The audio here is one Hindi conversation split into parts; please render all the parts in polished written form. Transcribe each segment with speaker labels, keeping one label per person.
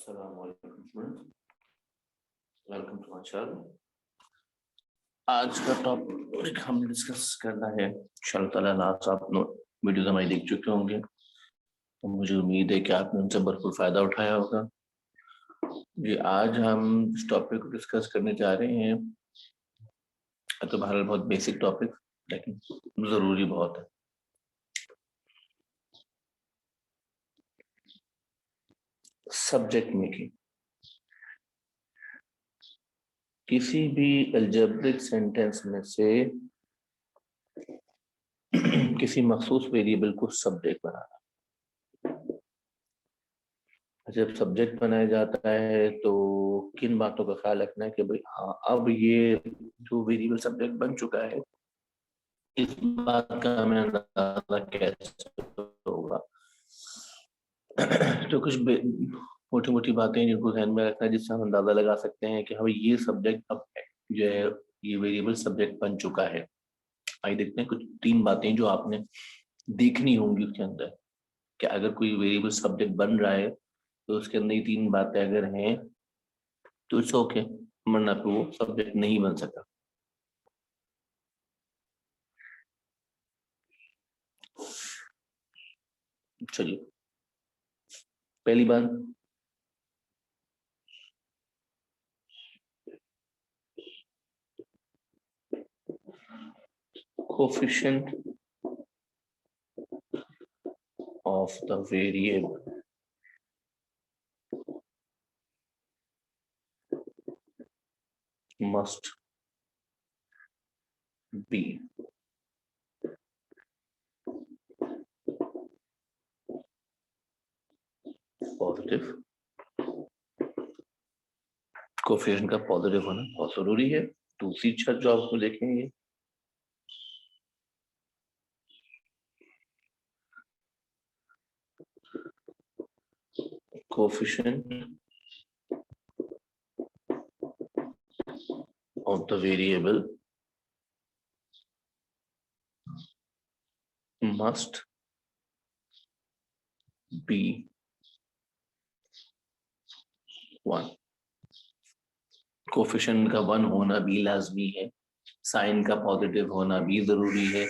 Speaker 1: Assalamualaikum students, welcome to my channel. आज का टॉपिक हम डिस्कस करना है इंशाअल्लाह। लास्ट आप वीडियोस हमारी देख चुके होंगे, तो मुझे उम्मीद है कि आपने उनसे भरपूर फायदा उठाया होगा। जी, आज हम इस टॉपिक को डिस्कस करने जा रहे हैं। तो बहरहाल बहुत बेसिक टॉपिक, लेकिन जरूरी बहुत है। Subject making. किसी भी अलजेब्रिक सेंटेंस में से किसी मखसूस वेरिएबल को सब्जेक्ट बनाना। जब सब्जेक्ट बनाया जाता है तो किन बातों का ख्याल रखना है कि भाई हाँ, अब ये जो वेरिएबल सब्जेक्ट बन चुका है, इस बात का हमें अंदाजा कैसे होगा। तो कुछ मोटी मोटी बातें जिनको ध्यान में रखना है, जिससे हम अंदाजा लगा सकते हैं कि हाँ ये सब्जेक्ट अब जो है ये वेरिएबल सब्जेक्ट बन चुका है। आइए देखते हैं कुछ 3 बातें जो आपने देखनी होंगी उसके अंदर, कि अगर कोई वेरिएबल सब्जेक्ट बन रहा है तो उसके अंदर ये 3 बातें अगर हैं तो इट्स ओके, वरना तो वो सब्जेक्ट नहीं बन सका। चलिए, पहली बात, coefficient of the variable must be positive. Coefficient का पॉजिटिव होना बहुत जरूरी है। दूसरी चीज जो आपको देखेंगे, coefficient of the variable must be 1। Coefficient का 1 होना भी लाजमी है, साइन का पॉजिटिव होना भी जरूरी है,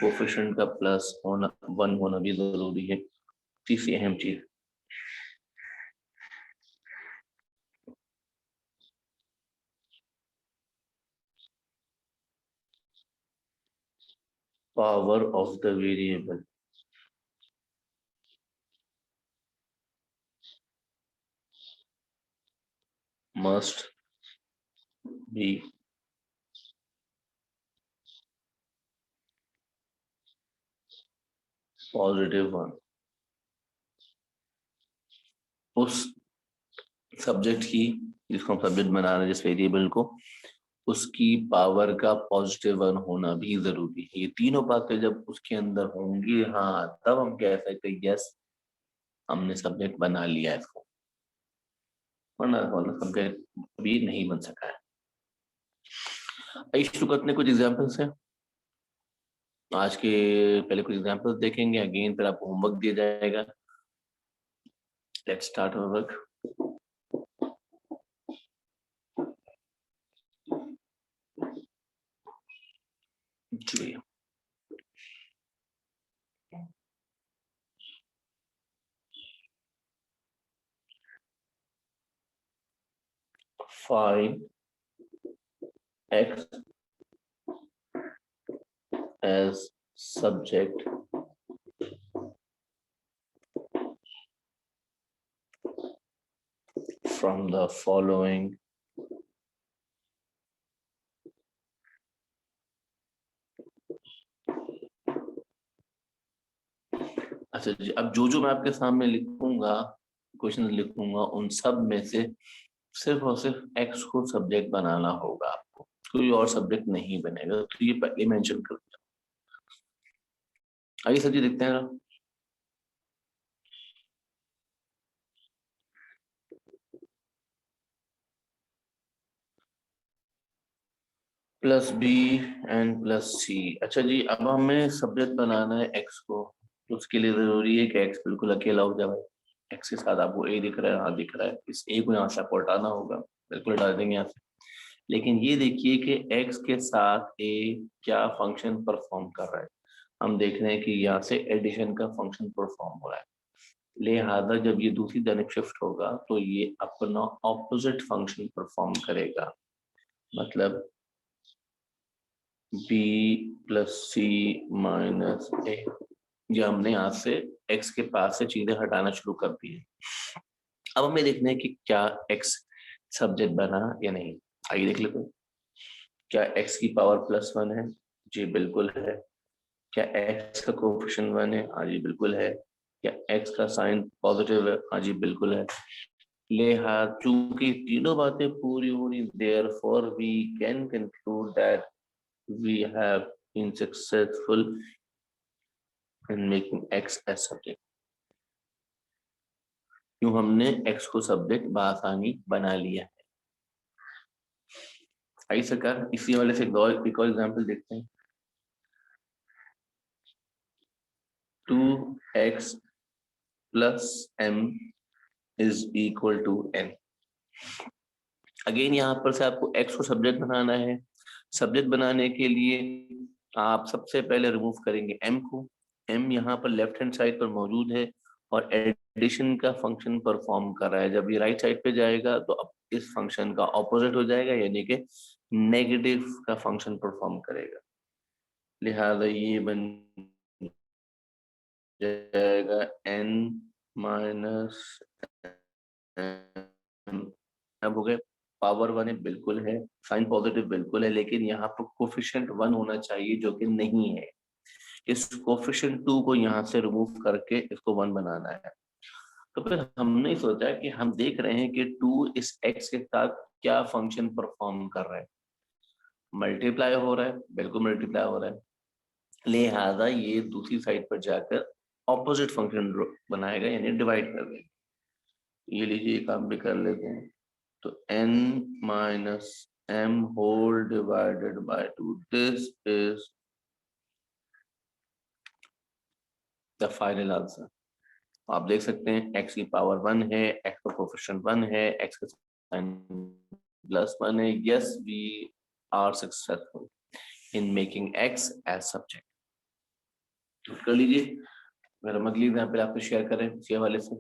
Speaker 1: कोफिशिएंट का प्लस होना 1 होना भी जरूरी है। तीसरी अहम चीज, power of the variable must be +1। उस सब्जेक्ट की, जिसको हम सब्जेक्ट बना रहे हैं, जिस वेरिएबल को, उसकी पावर का +1 होना भी जरूरी है। ये तीनों बातें जब उसके अंदर होंगी, हाँ, तब हम कह सकते हैं यस हमने सब्जेक्ट बना लिया है इसको, वरना सब्जेक्ट भी नहीं बन सका है। शुरू करते हैं कुछ एग्जाम्पल्स हैं। आज के पहले कुछ एग्जाम्पल्स देखेंगे, अगेन फिर आपको होमवर्क दिया जाएगा। Let's start our work. जी, find x as subject from the following अच्छा जी, अब जो मैं आपके सामने लिखूंगा, क्वेश्चन लिखूंगा, उन सब में से सिर्फ और सिर्फ एक्स को सब्जेक्ट बनाना होगा आपको, कोई और सब्जेक्ट नहीं बनेगा। तो ये पहले मेंशन कर दिया। आइए सर जी देखते हैं। +b and +c। अच्छा जी, अब हमें सब्जेक्ट बनाना है एक्स को, तो उसके लिए जरूरी है कि एक्स बिल्कुल अकेला हो जाए। एक्स के साथ आपको ए दिख रहा है, हाँ दिख रहा है, इस ए को यहाँ से आपको हटाना होगा, बिल्कुल हटा देंगे यहाँ से। लेकिन ये देखिए कि एक्स के साथ ए क्या फंक्शन परफॉर्म कर रहा है। हम देख रहे हैं कि यहाँ से एडिशन का फंक्शन परफॉर्म हो रहा है, लिहाजा जब ये दूसरी तरफ शिफ्ट होगा तो ये अपना ऑपोजिट फंक्शन परफॉर्म करेगा। मतलब b प्लस सी माइनस ए, ये हमने यहाँ से x के पास से चीजें हटाना शुरू कर दी है। अब हमें देखना है कि क्या x सब्जेक्ट बना या नहीं। आइए देख लेते हैं। क्या x की पावर +1 है? जी बिल्कुल है। क्या x का कोएफिशिएंट 1 है? हाँ जी बिल्कुल है। क्या x का साइन पॉजिटिव है? हाँ जी बिल्कुल है। लिहाजा चूंकि तीनों बातें पूरी हो रही, therefore we can conclude that we have been successful in making x as subject। क्यों हमने x को सब्जेक्ट बआसानी बना लिया है। आई सरकार, इसी वाले से एक और एग्जाम्पल देखते हैं। 2x plus m is equal to n। Again यहाँ पर से आपको x को सब्जेक्ट बनाना है। सब्जेक्ट बनाने के लिए आप सबसे पहले रिमूव करेंगे m को। m यहाँ पर लेफ्ट हैंड साइड पर मौजूद है और एडिशन का फंक्शन परफॉर्म कर रहा है। जब ये राइट साइड पे जाएगा तो अब इस फंक्शन का ऑपोजिट हो जाएगा, यानी कि नेगेटिव का फंक्शन परफॉर्म करेगा। लिहाजा ये बन जाएगा n माइनस। अब हो गए, पावर 1 है बिल्कुल है, साइन पॉजिटिव बिल्कुल है, लेकिन यहाँ पर कोफिशिएंट 1 होना चाहिए जो कि नहीं है। इस कोफिशिएंट 2 को यहाँ से रिमूव करके इसको 1 बनाना है। तो फिर हमने सोचा कि हम देख रहे हैं कि 2 इस x के साथ क्या फंक्शन परफॉर्म कर रहा है। मल्टीप्लाई हो रहा है, बिल्कुल मल्टीप्लाई हो रहा है। लिहाजा ये दूसरी साइड पर जाकर ऑपोजिट फंक्शन बनाएगा, यानी डिवाइड कर देगा। ये लीजिए काम भी कर लेते हैं। तो n minus m whole divided by 2, this is the final answer. आप देख सकते हैं x की पावर 1 है, x का कोफिशिएंट 1 है, x का साइन +1 है। Yes we are successful in making x as subject. कर लीजिए, मेरा अगली एग्जाम्पल आपको शेयर करें इसी हवाले से।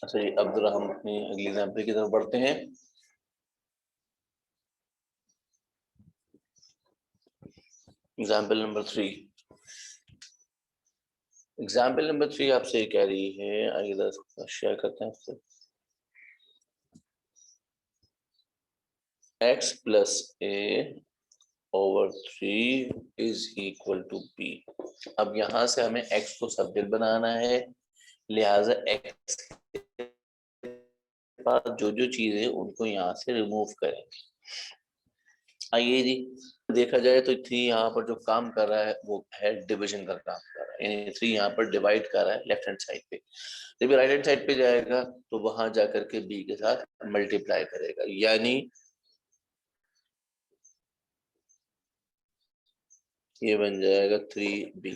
Speaker 1: अच्छा जी, अब जरा हम अपनी अगली एग्जाम्पल की तरफ बढ़ते हैं। Example number 3। एग्जाम्पल नंबर 3 आपसे कह रही है, आइए शेयर करते हैं आपसे। x plus a over 3 is equal to b। अब यहां से हमें x को सब्जेक्ट बनाना है, लिहाजा x के पास जो जो चीजें उनको यहाँ से रिमूव करेंगे। आइए जी, देखा जाए तो 3 यहाँ पर जो काम कर रहा है वो है डिवीजन का काम कर रहा है, यानी 3 यहाँ पर डिवाइड कर रहा है लेफ्ट हैंड साइड पे। जब राइट हैंड साइड पे जाएगा तो वहां जाकर के b के साथ मल्टीप्लाई करेगा, यानी ये बन जाएगा 3b।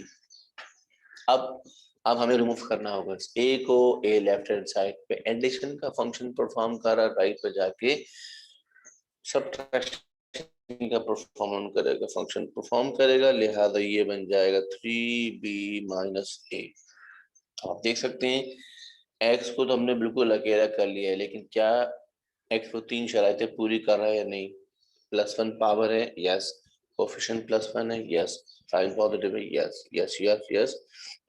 Speaker 1: अब हमें रिमूव करना होगा इस a को। a लेफ्ट हैंड साइड पे एडिशन का फंक्शन परफॉर्म कर रहा है, राइट पे जाके सब्ट्रैक्शन का परफॉर्म करेगा, फंक्शन परफॉर्म करेगा। लिहाजा ये बन जाएगा 3b माइनस a। आप देख सकते हैं x को तो हमने बिल्कुल अकेला कर लिया है, लेकिन क्या x को 3 शराइतें पूरी कर रहा है या नहीं। +1 पावर है, यस। कोफिशिएंट +1 है, यस। साइन पॉजिटिव है, yes yes yes yes.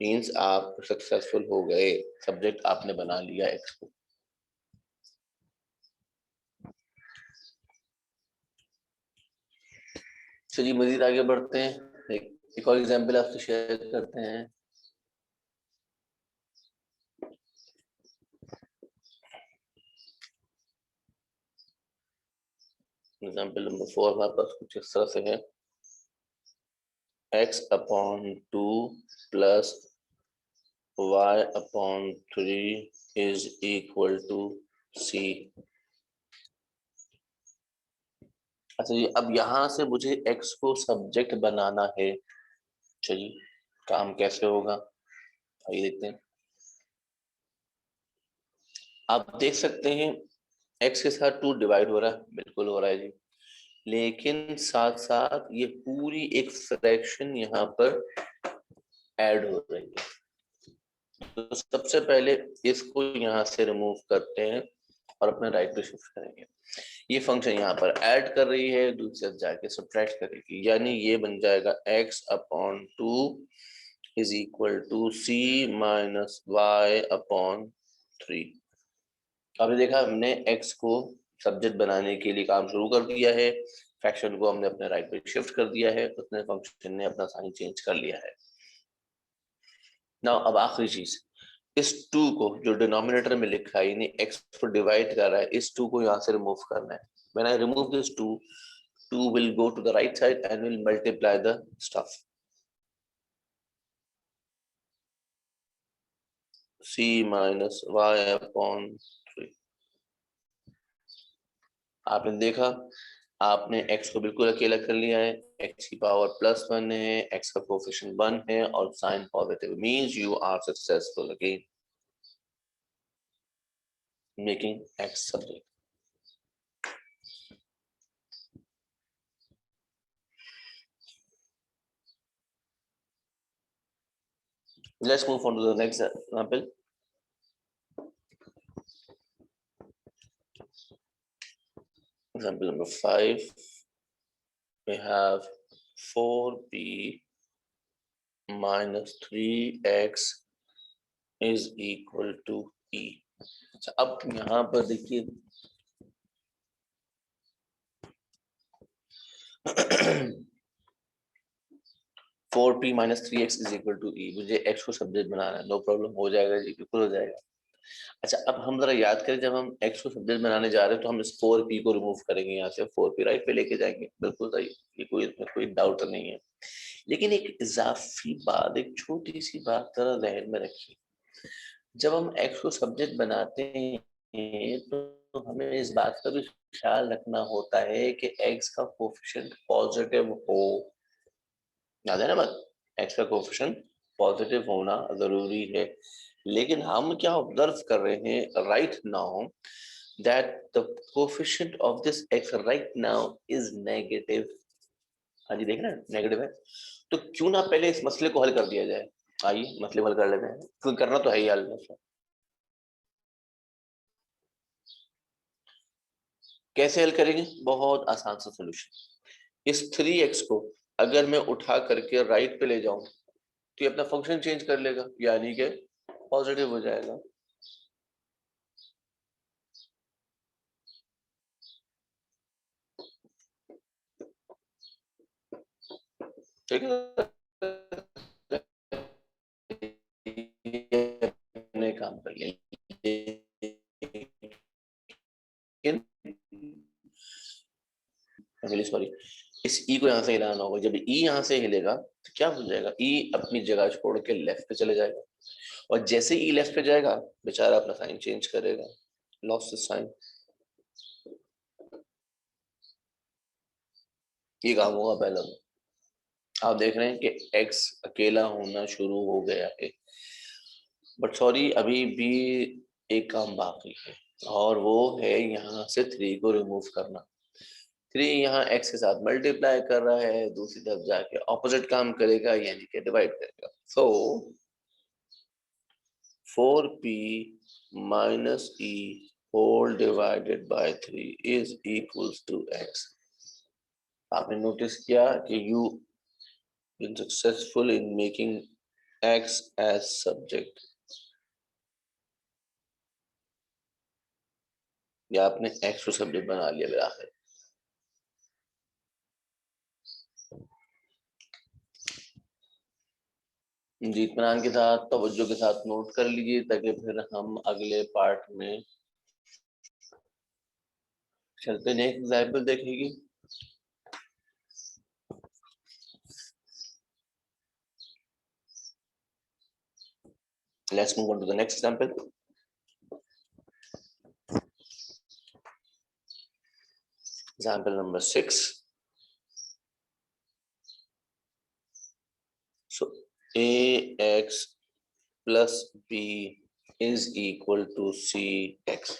Speaker 1: Means आप सक्सेसफुल हो गए, सब्जेक्ट आपने बना लिया x को। चलिए मजीद आगे बढ़ते हैं। एक और एग्जांपल आपसे शेयर करते हैं। एग्जांपल नंबर 4 हमारे पास कुछ इस तरह से है, x upon 2 plus y upon 3 is equal to c। अच्छा जी, अब यहां से मुझे x को सब्जेक्ट बनाना है। चलिए काम कैसे होगा आइए देखते हैं। आप देख सकते हैं x के साथ 2 डिवाइड हो रहा है, बिल्कुल हो रहा है जी, लेकिन साथ साथ ये पूरी एक फ्रैक्शन यहाँ पर ऐड हो रही है। तो सबसे पहले इसको यहाँ से रिमूव करते हैं और अपने राइट पे शिफ्ट करेंगे। ये फंक्शन यहाँ पर ऐड कर रही है, दूसरी तरफ जाके सब्ट्रैक्ट करेगी, यानी ये बन जाएगा x upon 2 is equal to c minus y upon 3। आपने देखा हमने x को सब्जेक्ट बनाने के लिए काम शुरू कर दिया है, फ्रैक्शन को हमने अपने राइट पे शिफ्ट कर दिया है, उसने फंक्शन ने अपना साइन चेंज कर लिया है। नाउ अब आखिरी चीज, इस 2 को जो डिनोमिनेटर में लिखा है यानी x को डिवाइड कर रहा है, इस 2 को यहाँ से रिमूव करना है। When I remove this 2, 2 will go to the right side and will multiply the stuff. c minus y upon 3। आपने देखा, आपने x को बिल्कुल अकेला कर लिया है, x की पावर +1 है, x का कोफिशिएंट 1 है और sign positive, means you are successful again making x subject. Let's move on to the next example. Example number 5. We have 4b minus 3x is equal to e। अच्छा अब यहाँ पर देखिए 4p minus 3x is equal to e, मुझे x को सब्जेक्ट बनाना है, नो प्रॉब्लम, हो जाएगा जी, बिल्कुल हो जाएगा। अच्छा अब हम जरा याद करें, जब हम x को सब्जेक्ट बनाने जा रहे हैं तो हम इस 4p को रिमूव करेंगे, यहाँ से 4p राइट पे लेके जाएंगे, बिल्कुल सही, ये कोई डाउट नहीं है। लेकिन एक इजाफी बात, एक छोटी सी बात जरा जहन में रखिए, जब हम x को सब्जेक्ट बनाते हैं तो हमें इस बात का भी ख्याल रखना होता है कि x का कोफिशिएंट पॉजिटिव हो, याद है ना बात, x का कोफिशिएंट पॉजिटिव होना जरूरी है। लेकिन हम क्या ऑब्जर्व कर रहे हैं right now, that the coefficient of this x right now is negative. हाँ जी देख रहे हैं नेगेटिव है, तो क्यों ना पहले इस मसले को हल कर दिया जाए। आइए मसले को हल कर लेते हैं, क्यों करना तो है ही हल। कैसे हल करेंगे, बहुत आसान सा सोल्यूशन। इस 3x को अगर मैं उठा करके राइट पे ले जाऊं तो ये अपना फंक्शन चेंज कर लेगा, यानी कि पॉजिटिव हो जाएगा। ठीक है, हमने काम कर लिया, लेकिन सॉरी, इस ई को यहाँ से हिलाना होगा। जब ई यहाँ से हिलेगा तो क्या हो जाएगा, ई अपनी जगह छोड़ के लेफ्ट पे चले जाएगा, और जैसे ई लेफ्ट पे जाएगा बेचारा अपना साइन चेंज करेगा, लॉस्ट साइन, ये काम होगा पहला। आप देख रहे हैं कि x अकेला होना शुरू हो गया है, बट सॉरी अभी भी एक काम बाकी है, और वो है यहाँ से 3 को रिमूव करना। 3 यहाँ x के साथ मल्टीप्लाई कर रहा है, दूसरी तरफ जाके ऑपोजिट काम करेगा, यानी कि डिवाइड करेगा। So 4p minus e whole divided by 3 is equals to x। आपने नोटिस किया कि you been successful in making x as subject, या आपने x को सब्जेक्ट बना लिया मेरा आखिर। जी इत्मीनान के साथ तवज्जो के साथ नोट कर लीजिए ताकि फिर हम अगले पार्ट में चलते। नेक्स्ट एग्जाम्पल देखेंगे। Let's move on to the next example. Example number 6. So ax plus b is equal to cx.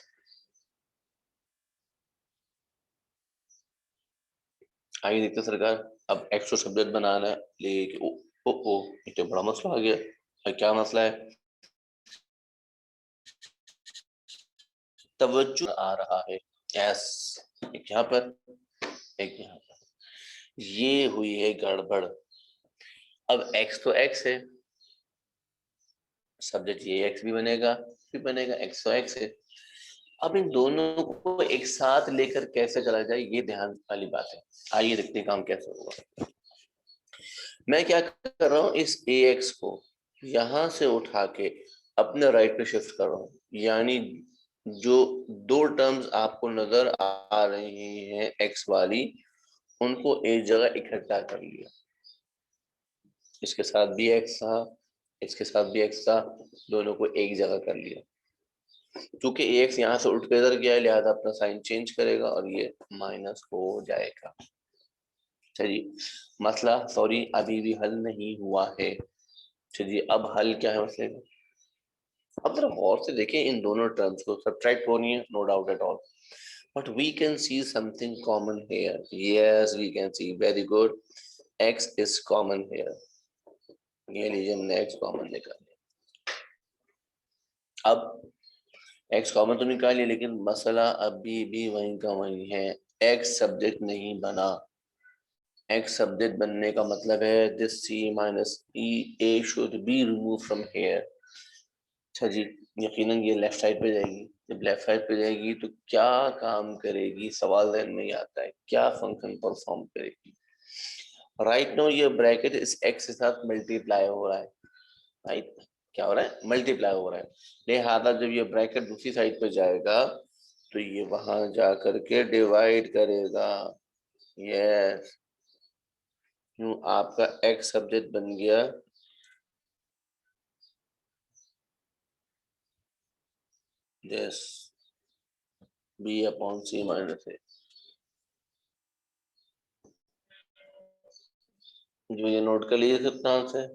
Speaker 1: आइए देखते हैं सरकार, अब x को शब्द बनाना है लेकिन ओ ये तो बड़ा मसला आ गया। क्या मसला है? तवज्जो आ रहा है। यस, एक यहाँ पर एक यहाँ पर, ये हुई है गड़बड़। अब x तो x है, सब्जेक्ट ये x भी बनेगा, भी बनेगा, x तो x है। अब इन दोनों को एक साथ लेकर कैसे चला जाए, ये ध्यान वाली बात है। आइए देखते हैं काम कैसे होगा। मैं क्या कर रहा हूँ, इस ax को यहां से उठा के अपने राइट पे शिफ्ट कर रहा हूँ, यानी जो दो टर्म्स आपको नजर आ रही हैं x वाली, उनको एक जगह इकट्ठा कर लिया। इसके साथ भी x था, इसके साथ भी x था, दोनों को एक जगह कर लिया। क्योंकि ax यहाँ से उठ के इधर गया, लिहाजा अपना साइन चेंज करेगा और ये माइनस हो जाएगा। चलिए, मसला सॉरी अभी भी हल नहीं हुआ है। चलिए अब हल क्या है मसले का। अब जरा गौर से देखें इन दोनों टर्म्स को, सब्ट्रैक्ट होनी है, no doubt at all, but we can see something common here. Yes we can see, very good, x is common here. ये लीजिए हमने x कॉमन निकाल लिया। अब x कॉमन तो निकाल लिया, लेकिन मसला अभी भी वहीं का वहीं है, x सब्जेक्ट नहीं बना। x सब्जेक्ट बनने का मतलब है this c minus e a should be remove from here. अच्छा जी, यकीनन ये लेफ्ट साइड पे जाएगी। जब लेफ्ट साइड पे जाएगी तो क्या काम करेगी, सवाल ध्यान में ही आता है, क्या फंक्शन परफॉर्म करेगी। राइट नो ये ब्रैकेट इस x के साथ मल्टीप्लाई हो रहा है, राइट, क्या हो रहा है, मल्टीप्लाई हो रहा है। लिहाजा जब ये ब्रैकेट दूसरी साइड पे जाएगा तो ये वहां जा करके डिवाइड करेगा। यस, यूं आपका x सब्जेक्ट बन गया this b upon c minus a। जो ये नोट कर लीजिए कितना आंसर है।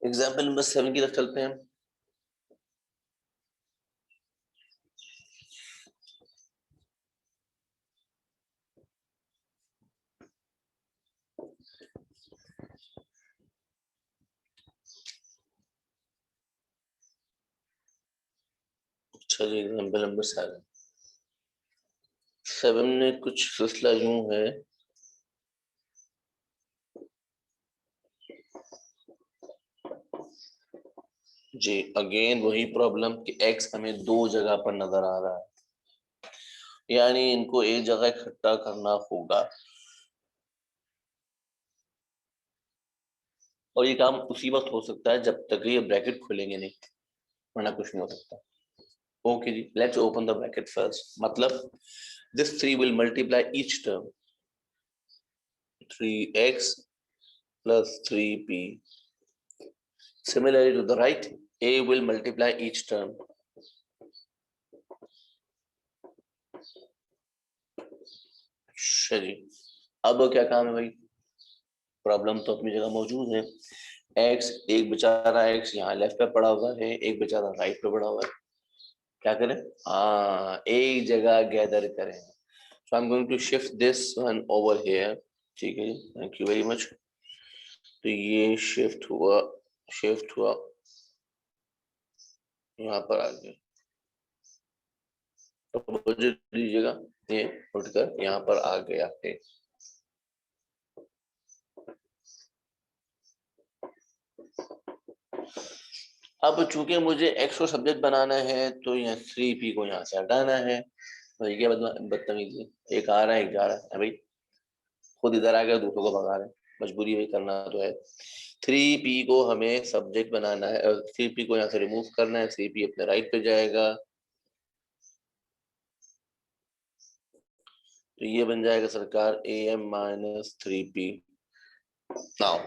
Speaker 1: एग्जाम्पल नंबर 7 की तरफ चलते हैं। अच्छा जी, एग्जाम्पल नंबर 7 में कुछ सिलसिला यूं है, जी अगेन वही प्रॉब्लम कि x हमें दो जगह पर नजर आ रहा है, यानी इनको एक जगह इकट्ठा करना होगा। और ये काम उसी वक्त हो सकता है जब तक ये ब्रैकेट खुलेंगे नहीं, वरना कुछ नहीं हो सकता। ओके जी, let's open the bracket first. मतलब this 3 will multiply each term, 3x plus 3p. Similarly to the right, a will multiply each term. चलिए अब क्या काम है भाई, प्रॉब्लम तो अपनी जगह मौजूद है। x एक बेचारा x यहाँ लेफ्ट पे पड़ा हुआ है, एक बेचारा राइट पे पड़ा हुआ है। क्या करें, हाँ एक जगह गैदर करें। So I am going to shift this one over here. ठीक है जी, थैंक यू वेरी मच। तो ये शिफ्ट हुआ यहाँ पर आ गया। तो मुझे दीजिएगा, ये उठकर यहाँ पर आ गया है। अब चूंकि मुझे x को सब्जेक्ट बनाना है तो यहाँ 3p को यहाँ से हटाना है। तो ये क्या बदतमीजी, एक आ रहा है एक जा रहा है भाई, खुद इधर आ गया दूसरों को भगा रहे हैं, मजबूरी वही करना तो है। 3p को हमें सब्जेक्ट बनाना है, 3p को यहाँ से रिमूव करना है, 3p अपने राइट पे जाएगा, तो ये बन जाएगा सरकार am minus 3p। Now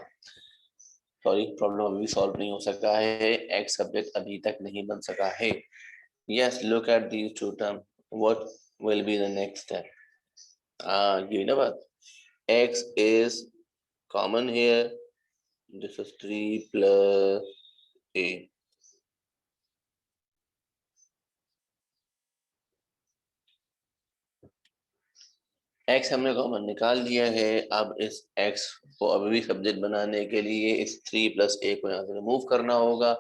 Speaker 1: sorry, problem अभी सॉल्व नहीं हो सका है, x सब्जेक्ट अभी तक नहीं बन सका है। Yes, look at these two term, what will be the next step? ये ना बात, x is common here, this is 3 plus a, x हमने कॉमन निकाल लिया है। अब इस x को अभी भी सब्जेक्ट बनाने के लिए इस 3 प्लस a को यहाँ से रिमूव करना होगा।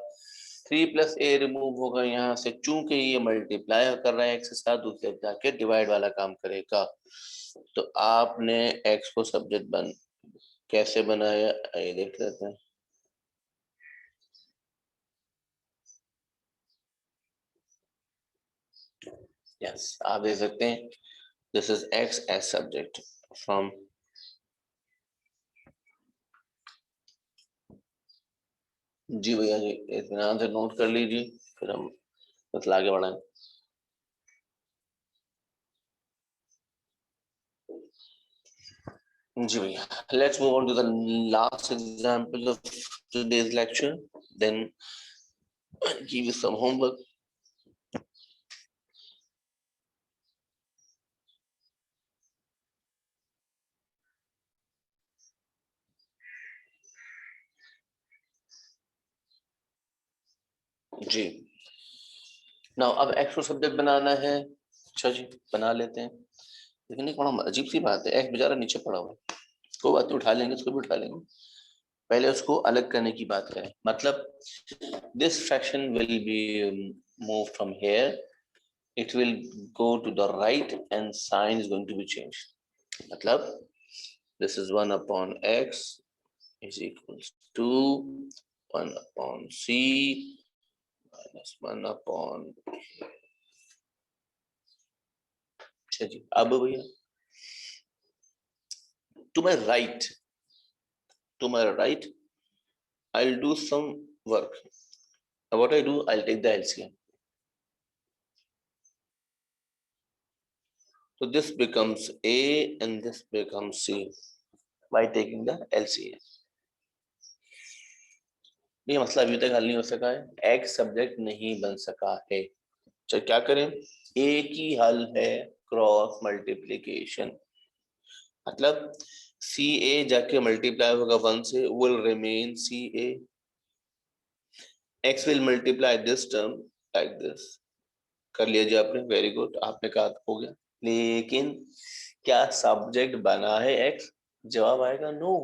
Speaker 1: 3 प्लस a रिमूव होगा यहाँ से, चूंकि ये मल्टीप्लाई कर रहा है x के साथ, दूसरे जाके डिवाइड वाला काम करेगा। तो आपने x को सब्जेक्ट कैसे बनाया, ये देख लेते हैं। यस, आप देख सकते हैं, this is x as subject from, जी भैया जी इत्मीनान से नोट कर लीजिए, फिर हम मतलब आगे बढ़ाएं। जी भैया, let's move on to the last example of today's lecture, then give you some homework. जी, नाउ अब एक्स को सब्जेक्ट बनाना है। अच्छा जी, बना लेते हैं, लेकिन एक बड़ा अजीब सी बात है, एक्स बेचारा नीचे पड़ा हुआ है, कोई बात नहीं, उठा लेंगे, उसको भी उठा लेंगे। पहले उसको अलग करने की बात करें, मतलब this fraction will be move from here, it will go to the right and sign is going to be changed. मतलब this is 1 upon x is equals to 1 upon c minus 1 upon, अच्छा जी, अब भैया to my right I'll do some work. Now what I do, I'll take the LCM, so this becomes a and this becomes c by taking the LCM. ये मसला अभी तक हल नहीं हो सका है, एक्स सब्जेक्ट नहीं बन सका है, तो क्या करें, एक ही हल है, क्रॉस मल्टीप्लीकेशन, मतलब सी ए जाके मल्टीप्लाई होगा 1 से, will remain C A, X will multiply this term like this, कर लिया जी आपने, वेरी गुड, आपने कहा हो गया। लेकिन क्या सब्जेक्ट बना है एक्स? जवाब आएगा नो,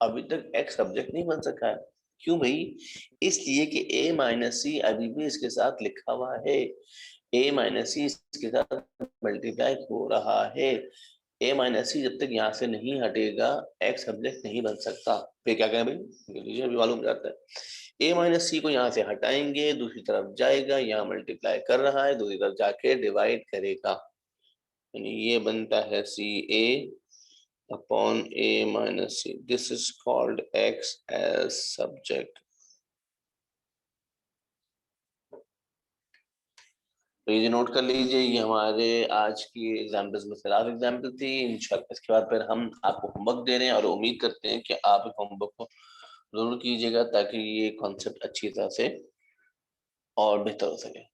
Speaker 1: अभी तक एक्स सब्जेक्ट नहीं बन सका है। क्यों भाई? इसलिए कि a माइनस सी अभी भी इसके साथ लिखा हुआ है, a माइनस सी इसके साथ मल्टीप्लाई हो रहा है, a माइनस सी जब तक यहाँ से नहीं हटेगा x सब्जेक्ट नहीं बन सकता। फिर क्या करें भाई, अभी मालूम जाता है, a माइनस सी को यहाँ से हटाएंगे, दूसरी तरफ जाएगा, यहाँ मल्टीप्लाई कर रहा है, दूसरी तरफ जाके डिवाइड करेगा, यानी ये बनता है सी ए upon a minus c. This is called x as subject. तो ये नोट कर लीजिए, ये हमारे आज की एग्जाम्पल्स में से लास्ट एग्जाम्पल थी। इंशाल्लाह इसके बाद फिर हम आपको होमवर्क दे रहे हैं और उम्मीद करते हैं कि आप होमवर्क को जरूर कीजिएगा ताकि ये कॉन्सेप्ट अच्छी तरह से और बेहतर हो सके।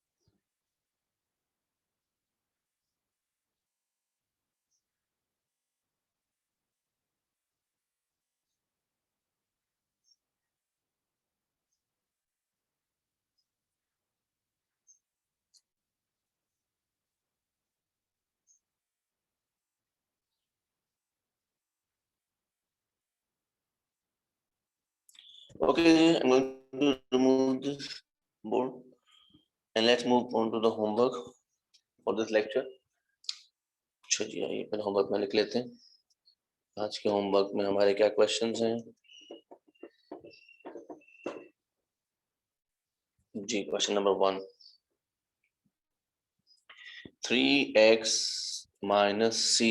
Speaker 1: Okay, I'm going to remove this board and let's move on to the homework for this lecture. अच्छा जी, आइए फिर होमवर्क में लिख लेते हैं। आज के होमवर्क में हमारे क्या क्वेश्चंस हैं जी। Question number 1, 3x minus c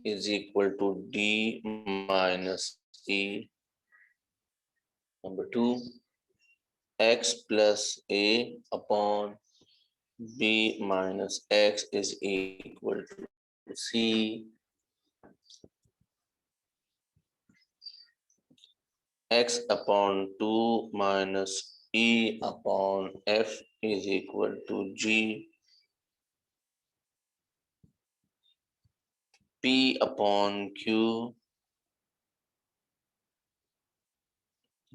Speaker 1: is equal to d minus e Number 2, x plus a upon b minus x is equal to c. X upon 2 minus e upon f is equal to g. P upon Q,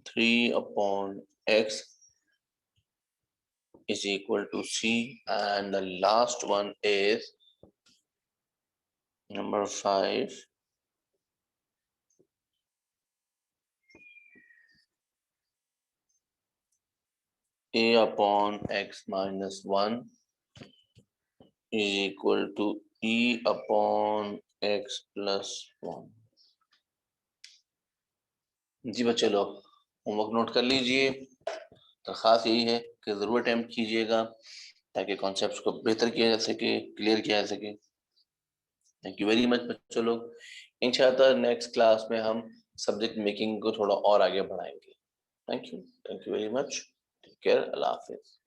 Speaker 1: 3 upon X is equal to C. And the last one is number 5. A upon X minus 1 is equal to E upon X plus 1. जी बच्चे लोग होमवर्क नोट कर लीजिए। तो खास यही है कि जरूर अटेम्प्ट कीजिएगा ताकि कॉन्सेप्ट्स को बेहतर किया जा सके, क्लियर किया जा सके। थैंक यू वेरी मच बच्चों लोग। इंशाल्लाह नेक्स्ट क्लास में हम सब्जेक्ट मेकिंग को थोड़ा और आगे बढ़ाएंगे। Thank you very much. Take care. अल्लाह हाफिज।